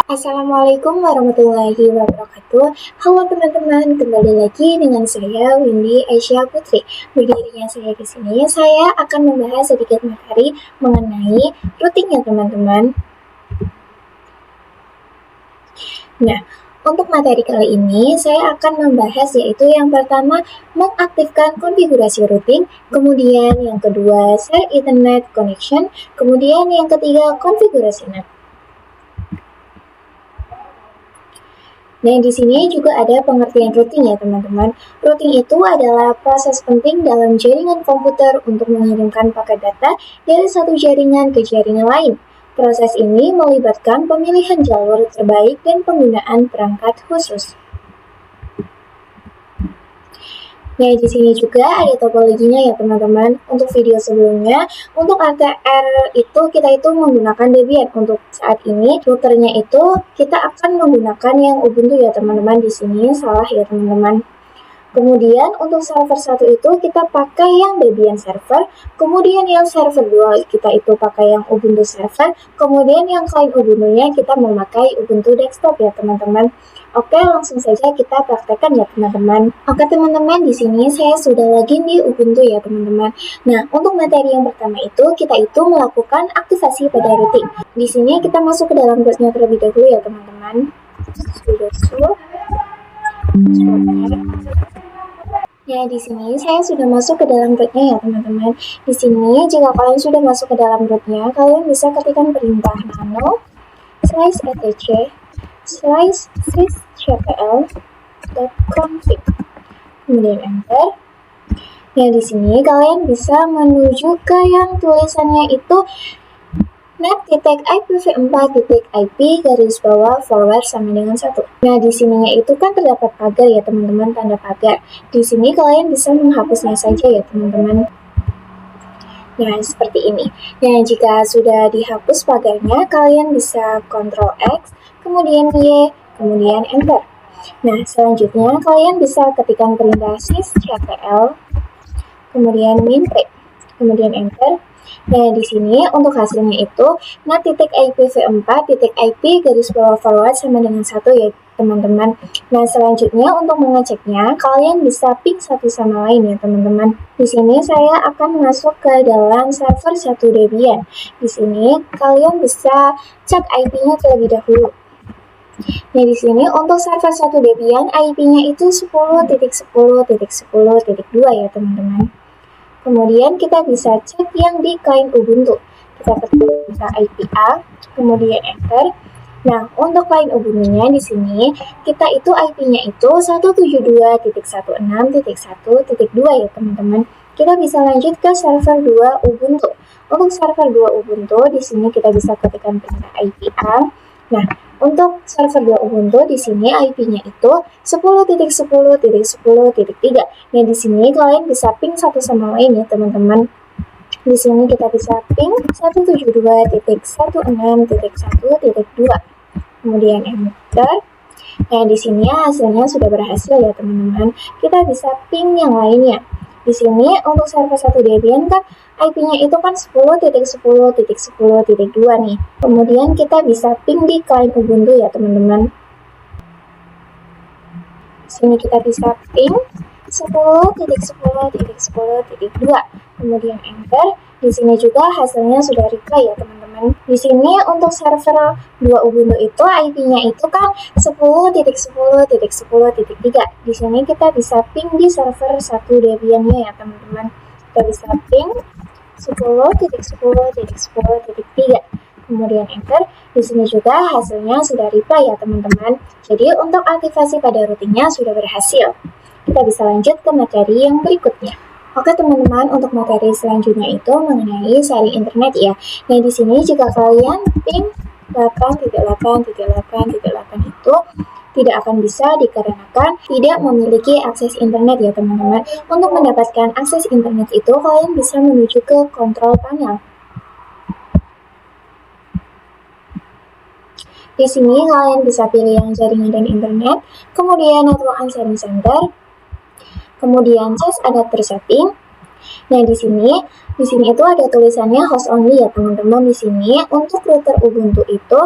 Assalamualaikum warahmatullahi wabarakatuh. Halo teman-teman, kembali lagi dengan saya Windy Aisyah Putri. Berdirinya saya di sini, saya akan membahas sedikit materi mengenai routing ya teman-teman. Nah, untuk materi kali ini saya akan membahas yaitu yang pertama mengaktifkan konfigurasi routing, kemudian yang kedua share Ethernet connection, kemudian yang ketiga konfigurasi NAT. Nah, di sini juga ada pengertian routing ya teman-teman. Routing itu adalah proses penting dalam jaringan komputer untuk mengirimkan paket data dari satu jaringan ke jaringan lain. Proses ini melibatkan pemilihan jalur terbaik dan penggunaan perangkat khusus. Nah, di sini juga ada topologinya ya teman-teman. Untuk video sebelumnya, untuk RTR itu kita menggunakan Debian. Untuk saat ini, routernya itu kita akan menggunakan yang Ubuntu ya teman-teman. Di sini salah ya teman-teman. Kemudian untuk server 1 itu kita pakai yang Debian server, kemudian yang server 2 kita itu pakai yang Ubuntu server, kemudian yang klien Ubuntu-nya kita memakai Ubuntu desktop ya teman-teman. Oke, langsung saja kita praktekkan ya teman-teman. Oke teman-teman, di sini saya sudah login di Ubuntu ya teman-teman. Nah, untuk materi yang pertama itu kita melakukan aktivasi pada routing. Di sini kita masuk ke dalam rootnya terlebih dahulu ya teman-teman. Ya, di sini saya sudah masuk ke dalam rootnya ya teman-teman. Di sini jika kalian sudah masuk ke dalam rootnya, kalian bisa ketikkan perintah nano /etc /sysctl.config, kemudian enter. Ya, di sini kalian bisa menuju ke yang tulisannya itu net.ipv4.ip _forward Nah, di sininya itu kan terdapat pagar ya teman-teman, tanda pagar. Di sini kalian bisa menghapusnya saja ya teman-teman. Nah, seperti ini. Nah, jika sudah dihapus pagarnya, kalian bisa Ctrl X, kemudian Y, kemudian enter. Nah, selanjutnya kalian bisa ketikkan perintah sysctl, kemudian minp, kemudian enter. Nah, di sini untuk hasilnya itu net.ipv4.ip _forward sama dengan 1 ya teman-teman. Nah, selanjutnya untuk mengeceknya kalian bisa ping satu sama lain ya teman-teman. Di sini saya akan masuk ke dalam server 1 Debian. Di sini kalian bisa cek IP-nya terlebih dahulu. Nah, di sini untuk server 1 Debian IP-nya itu 10.10.10.2 ya teman-teman. Kemudian kita bisa cek yang di klien Ubuntu. Kita ketik IPA, kemudian enter. Nah, untuk klien Ubuntu-nya di sini kita IP-nya itu 172.16.1.2 ya teman-teman. Kita bisa lanjut ke server 2 Ubuntu. Untuk server 2 Ubuntu di sini kita bisa ketikkan perintah IPA. Nah, untuk server 2 Ubuntu di sini IP-nya itu 10.10.10.3. Nah, di sini kalian bisa ping satu sama lain ya, teman-teman. Di sini kita bisa ping 172.16.1.2. Kemudian enter. Nah, di sini hasilnya sudah berhasil ya, teman-teman. Kita bisa ping yang lainnya. Di sini untuk server 1 Debian kan IP-nya itu kan 10.10.10.2 nih. Kemudian kita bisa ping di klien Ubuntu ya teman-teman. Di sini kita bisa ping 10.10.10.2. Kemudian enter. Di sini juga hasilnya sudah reply ya teman-teman. Di sini untuk server 2 Ubuntu itu IP-nya itu kan 10.10.10.3. Di sini kita bisa ping di server 1 Debian-nya ya teman-teman. Kita bisa ping 10.10.10.3. Kemudian enter. Di sini juga hasilnya sudah reply ya teman-teman. Jadi untuk aktivasi pada routingnya sudah berhasil. Kita bisa lanjut ke materi yang berikutnya. Oke teman-teman, untuk materi selanjutnya itu mengenai sharing internet ya. Nah, di sini jika kalian ping 8.8.8.8 itu tidak akan bisa dikarenakan tidak memiliki akses internet ya teman-teman. Untuk mendapatkan akses internet itu kalian bisa menuju ke kontrol panel. Di sini kalian bisa pilih yang jaringan dan internet, kemudian network and sharing center, kemudian change adapter setting. Nah, di sini itu ada tulisannya host only ya teman-teman. Di sini untuk router Ubuntu itu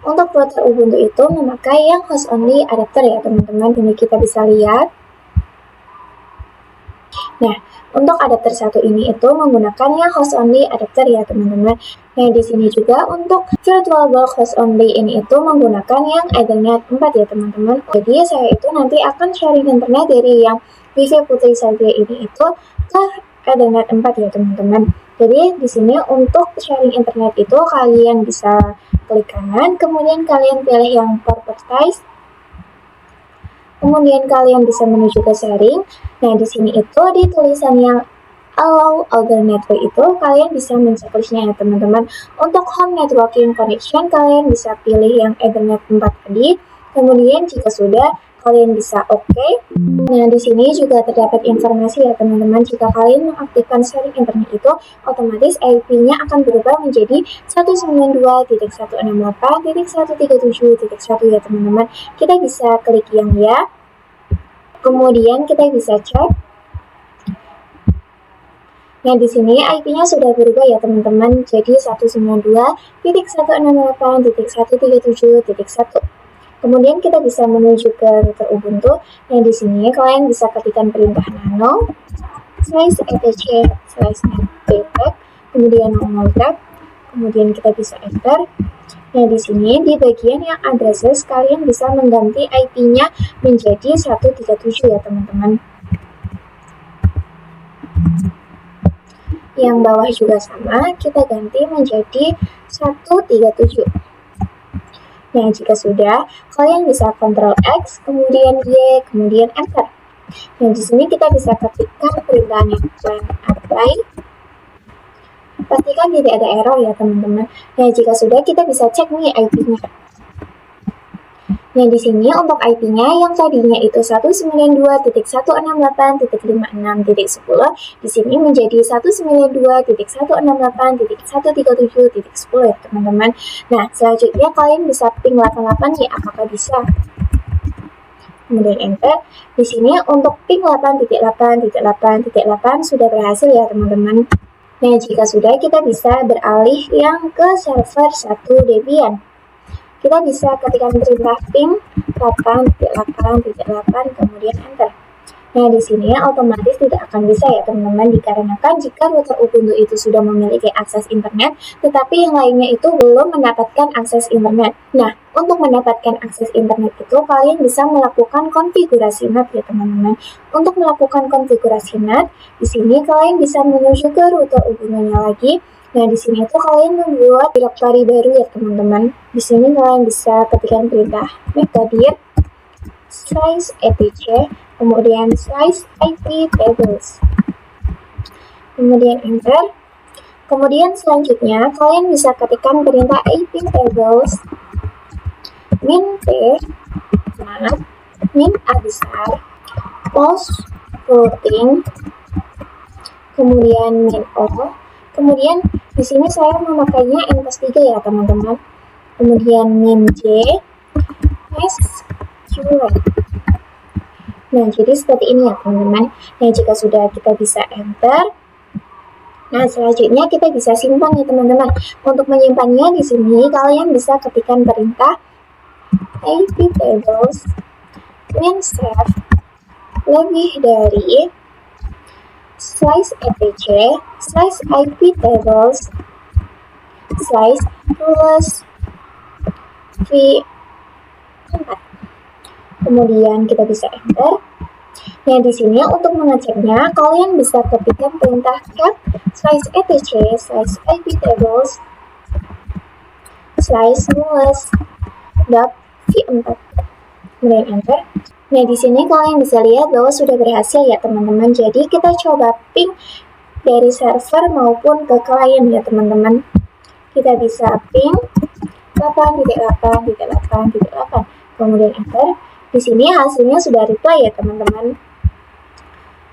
untuk router Ubuntu itu memakai yang host only adapter ya teman-teman. Ini kita bisa lihat. Nah, untuk adapter satu ini itu menggunakan yang host only adapter ya teman-teman. Nah, di sini juga untuk VirtualBox host only ini itu menggunakan yang Ethernet 4 ya teman-teman. Jadi saya itu nanti akan sharing internet dari yang Wifi Putri saja ini itu ke Ethernet 4 ya teman-teman. Jadi di sini untuk sharing internet itu kalian bisa klik kanan, kemudian kalian pilih yang properties, kemudian kalian bisa menuju ke sharing. Nah, di sini itu di tulisan yang allow other network itu kalian bisa menceklisnya ya teman-teman. Untuk home networking connection kalian bisa pilih yang Ethernet 4 tadi. Kemudian jika sudah kalian bisa oke. Nah, di sini juga terdapat informasi ya teman-teman, jika kalian mengaktifkan sharing internet itu otomatis IP-nya akan berubah menjadi 192.168.137.1 ya teman-teman. Kita bisa klik yang ya. Kemudian kita bisa cek. Nah, di sini IP-nya sudah berubah ya teman-teman, jadi 192.168.137.1. Kemudian kita bisa menuju ke router Ubuntu. Nah, di sini kalian bisa ketikkan perintah nano /etc/netpack, kemudian /grab, kemudian kita bisa enter. Nah, di sini di bagian yang addresses kalian bisa mengganti IP-nya menjadi 137 ya teman-teman. Yang bawah juga sama, kita ganti menjadi 137. Nah, jika sudah, kalian bisa Ctrl X, kemudian Y, kemudian Enter. Nah, di sini kita bisa ketikkan perintah plan apply. Pastikan tidak ada error ya teman-teman. Nah, jika sudah, kita bisa cek nih IP-nya. Nah, di sini untuk IP-nya yang tadinya itu 192.168.56.10, di sini menjadi 192.168.137.10 ya teman-teman. Nah, selanjutnya kalian bisa ping 88 nih, apakah bisa? Kemudian enter. Di sini untuk ping 8.8.8.8 sudah berhasil ya teman-teman. Nah, jika sudah, kita bisa beralih yang ke server 1 Debian. Kita bisa ketikkan perintah ping 8.8.8 kemudian enter. Nah, di sini otomatis tidak akan bisa ya teman-teman, dikarenakan jika router Ubuntu itu sudah memiliki akses internet, tetapi yang lainnya itu belum mendapatkan akses internet. Nah, untuk mendapatkan akses internet itu kalian bisa melakukan konfigurasi NAT ya teman-teman. Untuk melakukan konfigurasi NAT, di sini kalian bisa menuju ke router Ubuntu-nya lagi. Nah, di sini itu kalian membuat directory baru ya teman-teman. Di sini kalian bisa ketikkan perintah metadit /etc, kemudian /ip-tables, kemudian enter. Kemudian selanjutnya kalian bisa ketikkan perintah ip-tables min p nat min a besar post routing, kemudian min o. Kemudian di sini saya memakainya N+3 ya teman-teman. Kemudian min J SQL. Nah, jadi seperti ini ya teman-teman. Nah, jika sudah, kita bisa enter. Nah, selanjutnya kita bisa simpan ya teman-teman. Untuk menyimpannya di sini kalian bisa ketikkan perintah ip-tables min save lebih dari /etc /ip-tables /rules v4. Kemudian kita bisa enter. Nah, di sini untuk mengeceknya kalian bisa ketikkan perintah cat /etc /ip-tables /rules.v4. Kemudian enter. Nah, di sini kalian bisa lihat bahwa sudah berhasil ya teman-teman. Jadi kita coba ping dari server maupun ke klien ya teman-teman. Kita bisa ping 8.8.8.8, kemudian enter. Di sini hasilnya sudah reply ya teman-teman.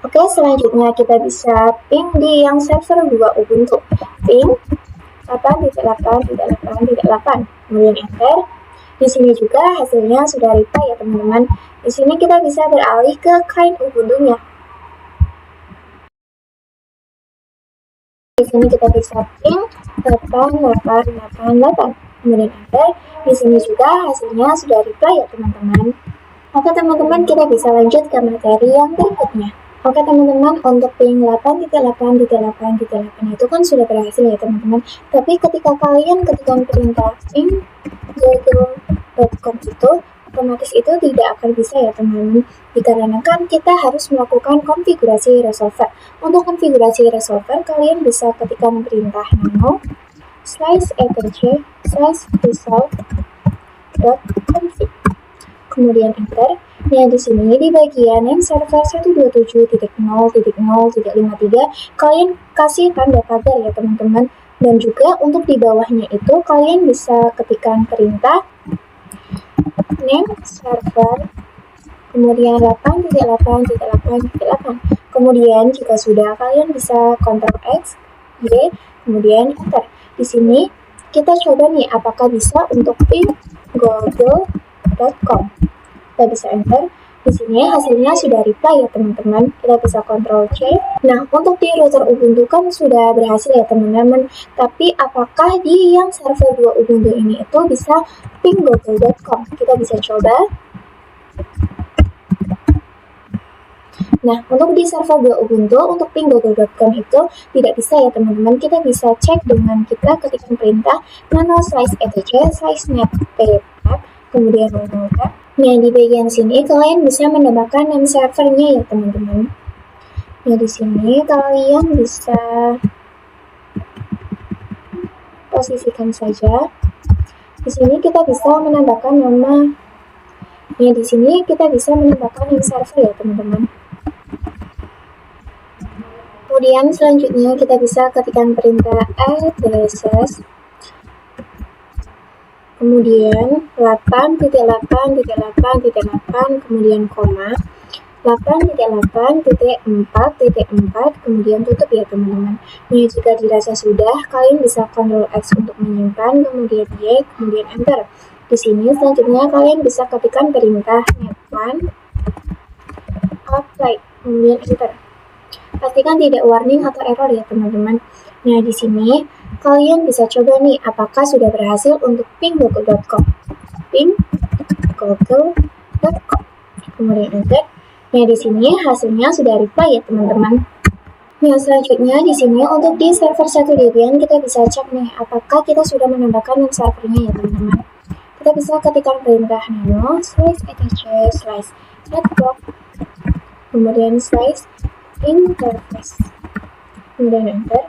Oke, selanjutnya kita bisa ping di yang server 2 Ubuntu. Ping 8.8.8.8, kemudian enter. Di sini juga hasilnya sudah reply ya teman-teman. Di sini kita bisa beralih ke client Ubuntu-nya. Di sini kita bisa ping 8888. kemudian enter. Di sini juga hasilnya sudah reply ya teman-teman. Oke teman-teman, kita bisa lanjut ke materi yang berikutnya. Oke teman-teman, untuk ping 8.8.8.8 itu kan sudah berhasil ya teman-teman. Tapi ketika kalian ketikkan perintah ping google.com itu, otomatis itu tidak akan bisa ya teman-teman, dikarenakan kita harus melakukan konfigurasi resolver. Untuk konfigurasi resolver, kalian bisa ketikkan perintah nano /etc/resolve.config, kemudian enter. Nah, di sini di bagian name server 127.0.0.53 kalian kasih tanda pagar ya teman-teman. Dan juga untuk di bawahnya itu kalian bisa ketikkan perintah name server kemudian 8.8.8.8. Kemudian jika sudah, kalian bisa Ctrl X, Y, kemudian enter. Di sini kita coba nih apakah bisa untuk ping google.com. Kita bisa enter. Di sini hasilnya sudah reply ya teman-teman. Kita bisa Ctrl C. Nah, untuk di router Ubuntu kan sudah berhasil ya teman-teman. Tapi apakah di yang server 2 Ubuntu ini itu bisa ping google.com? Kita bisa coba. Nah, untuk di server 2 Ubuntu, untuk ping google.com itu tidak bisa ya teman-teman. Kita bisa cek dengan kita ketikkan perintah nano /etc/netpap, kemudian tab. Nah, di bagian sini kalian bisa menambahkan name servernya ya teman-teman. Nah, di sini kalian bisa posisikan saja. Di sini kita bisa menambahkan nama. Nah, di sini kita bisa menambahkan name server ya teman-teman. Kemudian selanjutnya kita bisa ketikkan perintah addresses, kemudian 8.8.8.8, kemudian koma, 8.8.4.4, kemudian tutup ya teman-teman. Nah, jika dirasa sudah, kalian bisa Ctrl X untuk menyimpan, kemudian Y, kemudian enter. Di sini selanjutnya kalian bisa ketikkan perintah netplan apply, kemudian enter. Pastikan tidak warning atau error ya teman-teman. Nah, di sini kalian bisa coba nih apakah sudah berhasil untuk ping google.com. Ping google.com. Kemudian enter. Nah, di sini hasilnya sudah reply ya teman-teman. Nah, selanjutnya di sini untuk di server 1 Debian kita bisa cek nih apakah kita sudah menambahkan name servernya ya teman-teman. Kita bisa ketikkan perintah nano /etc/network, kemudian /interface, kemudian enter.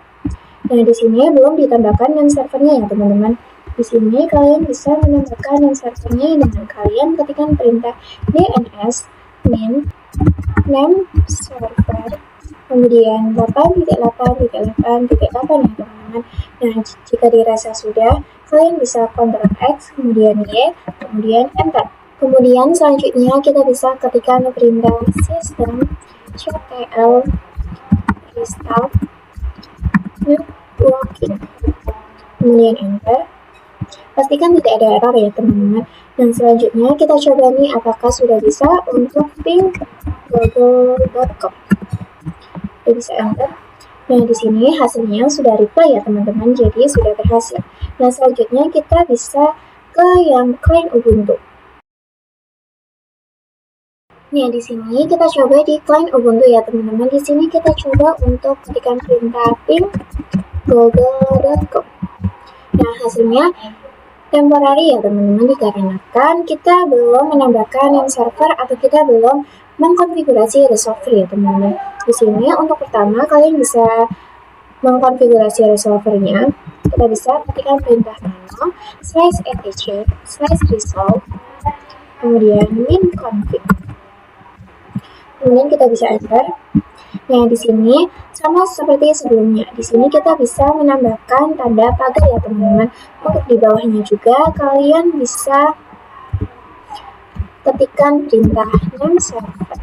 Nah, di sini belum ditambahkan name servernya ya teman-teman. Di sini kalian bisa menambahkan name servernya dengan kalian ketikkan perintah dns min name server, kemudian 8.8.8.8 ya teman-teman. Nah, jika dirasa sudah, kalian bisa Ctrl X, kemudian Y, kemudian enter. Kemudian selanjutnya kita bisa ketikkan perintah systemctl restart networking, kemudian enter. Pastikan tidak ada error ya teman-teman. Dan selanjutnya kita coba nih apakah sudah bisa untuk ping google.com. Kita bisa enter. Nah, di sini hasilnya sudah reply ya teman-teman, jadi sudah berhasil. Nah, selanjutnya kita bisa ke yang client Ubuntu. Nah, di sini kita coba di client Ubuntu ya teman-teman. Di sini kita coba untuk ketikkan perintah ping google.com. Nah, hasilnya temporary ya teman-teman, dikarenakan kita belum menambahkan name server atau kita belum mengkonfigurasi resolver ya teman-teman. Di sini untuk pertama kalian bisa mengkonfigurasi resolvernya. Kita bisa ketikkan perintah nano /etc/resolve, kemudian min config. Kemudian kita bisa enter. Nah, di sini sama seperti sebelumnya. Di sini kita bisa menambahkan tanda pagar ya teman-teman. Untuk di bawahnya juga kalian bisa ketikkan perintah name server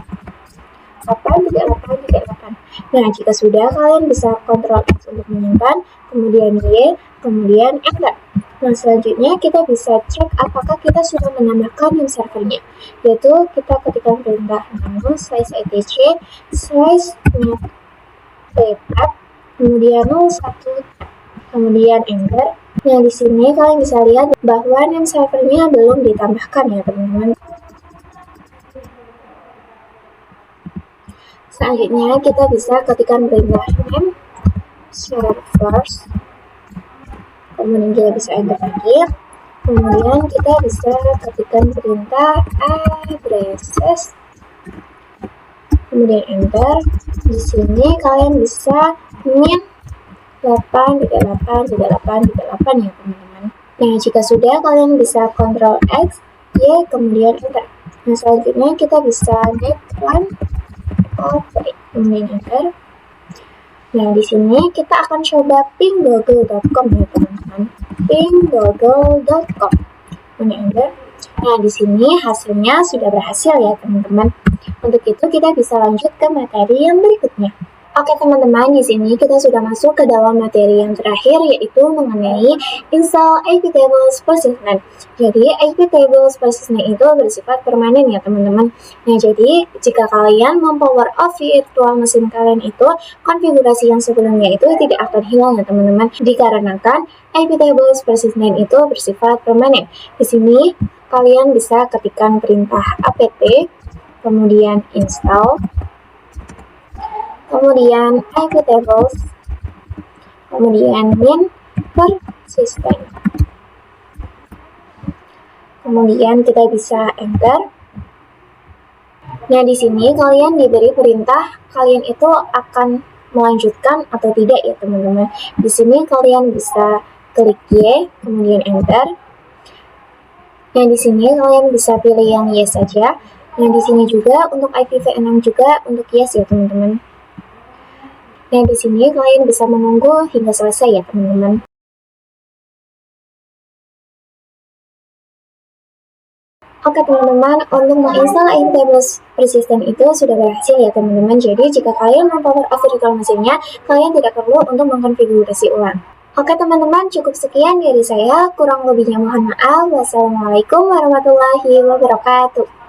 8.8.8. Nah, jika sudah, kalian bisa Ctrl X untuk menyimpan, kemudian Y, kemudian enter. Nah, selanjutnya kita bisa cek apakah kita sudah menambahkan name servernya, yaitu kita ketikkan perintah nano /etc/netpap, kemudian 01, kemudian enter. Nah, di sini kalian bisa lihat bahwa name servernya belum ditambahkan ya teman-teman. Selanjutnya kita bisa ketikkan perintah name servers, kemudian kita bisa enter lagi. Kemudian kita bisa ketikkan perintah addresses, kemudian enter. Di sini kalian bisa min 83838 ya teman-teman. Nah, jika sudah kalian bisa Ctrl X, Y, kemudian enter. Nah, selanjutnya kita bisa net1 kemudian enter. Nah, di sini kita akan coba ping.google.com ya teman-teman. ping.google.com kemudian enter. Nah, di sini hasilnya sudah berhasil ya teman-teman. Untuk itu kita bisa lanjut ke materi yang berikutnya. Oke teman-teman, di sini kita sudah masuk ke dalam materi yang terakhir, yaitu mengenai install iptables persistent. Jadi iptables persistent itu bersifat permanen ya teman-teman. Nah, jadi jika kalian mempower off virtual mesin kalian itu, konfigurasi yang sebelumnya itu tidak akan hilang ya teman-teman, dikarenakan iptables persistent itu bersifat permanen. Di sini kalian bisa ketikkan perintah apt, kemudian install, kemudian iptables, kemudian min persistent. Kemudian kita bisa enter. Nah, di sini kalian diberi perintah kalian itu akan melanjutkan atau tidak ya teman-teman. Di sini kalian bisa klik Y, kemudian enter. Nah, di sini kalian bisa pilih yang yes saja. Nah, di sini juga untuk IPv6 juga untuk yes ya teman-teman. Nah, di sini kalian bisa menunggu hingga selesai ya teman-teman. Oke teman-teman, untuk menginstal iptables persistent itu sudah berhasil ya teman-teman. Jadi jika kalian mempower off virtual mesinnya, kalian tidak perlu untuk mengkonfigurasi ulang. Oke teman-teman, cukup sekian dari saya. Kurang lebihnya mohon maaf. Wassalamualaikum warahmatullahi wabarakatuh.